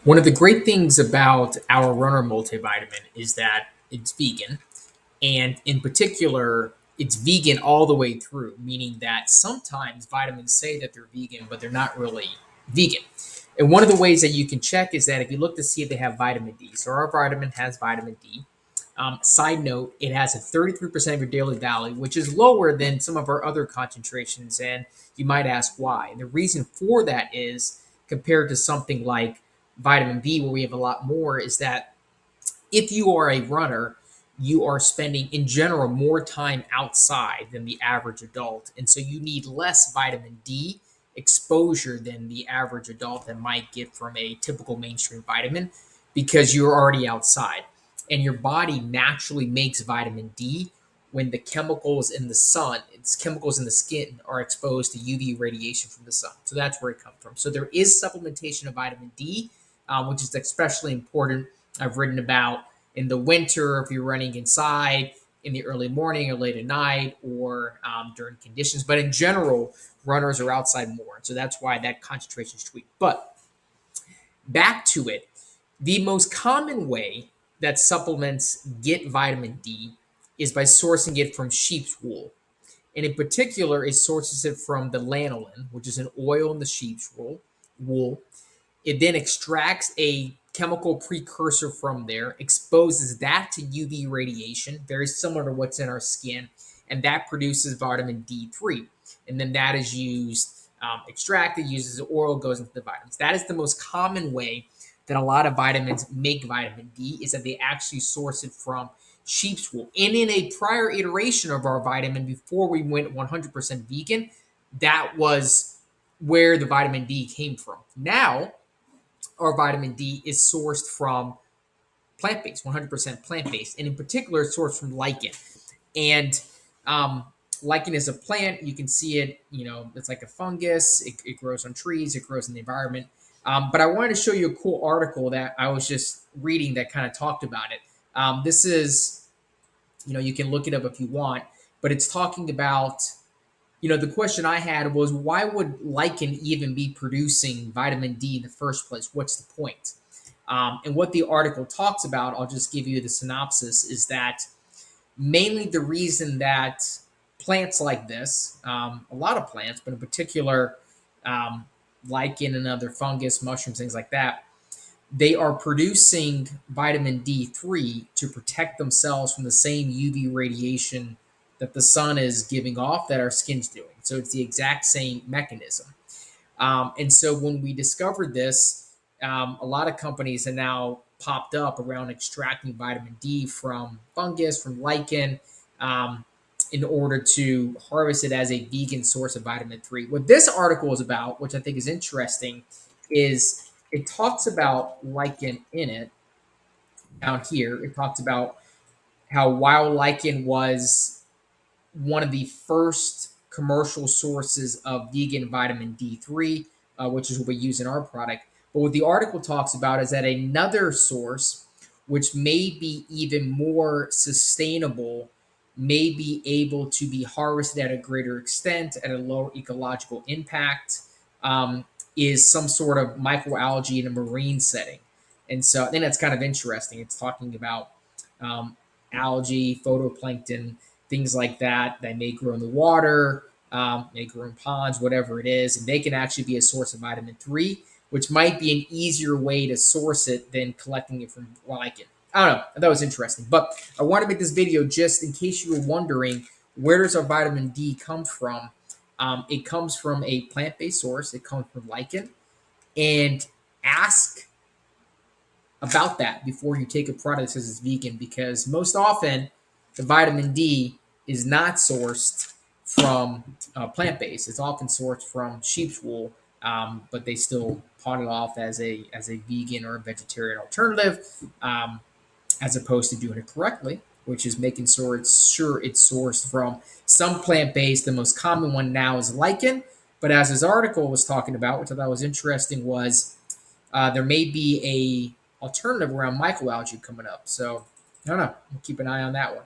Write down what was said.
One of the great things about our runner multivitamin is that it's vegan. And in particular, it's vegan all the way through, meaning that sometimes vitamins say that they're vegan, but they're not really vegan. And one of the ways that you can check is that if you look to see if they have vitamin D. So our vitamin has vitamin D. Side note, it has a 33% of your daily value, which is lower than some of our other concentrations. And you might ask why. And the reason for that is compared to something like vitamin B, where we have a lot more, is that if you are a runner, you are spending in general more time outside than the average adult. And so you need less vitamin D exposure than the average adult that might get from a typical mainstream vitamin because you're already outside. And your body naturally makes vitamin D when the chemicals in the sun, its chemicals in the skin are exposed to UV radiation from the sun. So that's where it comes from. So there is supplementation of vitamin D, which is especially important. I've written about in the winter if you're running inside in the early morning or late at night or during conditions. But in general, runners are outside more. So that's why that concentration is tweaked. But back to it, the most common way that supplements get vitamin D is by sourcing it from sheep's wool. And in particular, it sources it from the lanolin, which is an oil in the sheep's wool. It then extracts a chemical precursor from there, exposes that to UV radiation, very similar to what's in our skin, and that produces vitamin D3. And then that is used, extracted, uses the oil, goes into the vitamins. That is the most common way that a lot of vitamins make vitamin D, is that they actually source it from sheep's wool. And in a prior iteration of our vitamin, before we went 100% vegan, that was where the vitamin D came from. Now, our vitamin D is sourced from plant-based, 100% plant-based, and in particular, it's sourced from lichen. And lichen is a plant. You can see it. It's like a fungus. It grows on trees. It grows in the environment. But I wanted to show you a cool article that I was just reading that kind of talked about it. This is, you can look it up if you want, but it's talking about the question I had was, why would lichen even be producing vitamin D in the first place? What's the point? And what the article talks about, I'll just give you the synopsis, is that mainly the reason that plants like this, a lot of plants, but in particular, lichen and other fungus, mushrooms, things like that, they are producing vitamin D3 to protect themselves from the same UV radiation that the sun is giving off that our skin's doing. So it's the exact same mechanism. And so when we discovered this, a lot of companies have now popped up around extracting vitamin D from fungus, from lichen, in order to harvest it as a vegan source of vitamin 3. What this article is about, which I think is interesting, is it talks about lichen in it down here. It talks about how wild lichen was one of the first commercial sources of vegan vitamin D3, which is what we use in our product. But what the article talks about is that another source, which may be even more sustainable, may be able to be harvested at a greater extent, at a lower ecological impact, is some sort of microalgae in a marine setting. And so I think that's kind of interesting. It's talking about um, algae, photoplankton, things like that may grow in the water, may grow in ponds, whatever it is, and they can actually be a source of vitamin 3, which might be an easier way to source it than collecting it from lichen. I don't know. I thought it was interesting. But I want to make this video just in case you were wondering, where does our vitamin D come from? It comes from a plant-based source. It comes from lichen. And ask about that before you take a product that says it's vegan, because most often the vitamin D is not sourced from plant-based. It's often sourced from sheep's wool, but they still pot it off as a vegan or a vegetarian alternative, as opposed to doing it correctly, which is making sure it's sourced from some plant-based. The most common one now is lichen, but as this article was talking about, which I thought was interesting, was there may be a alternative around microalgae coming up. So I don't know. We'll keep an eye on that one.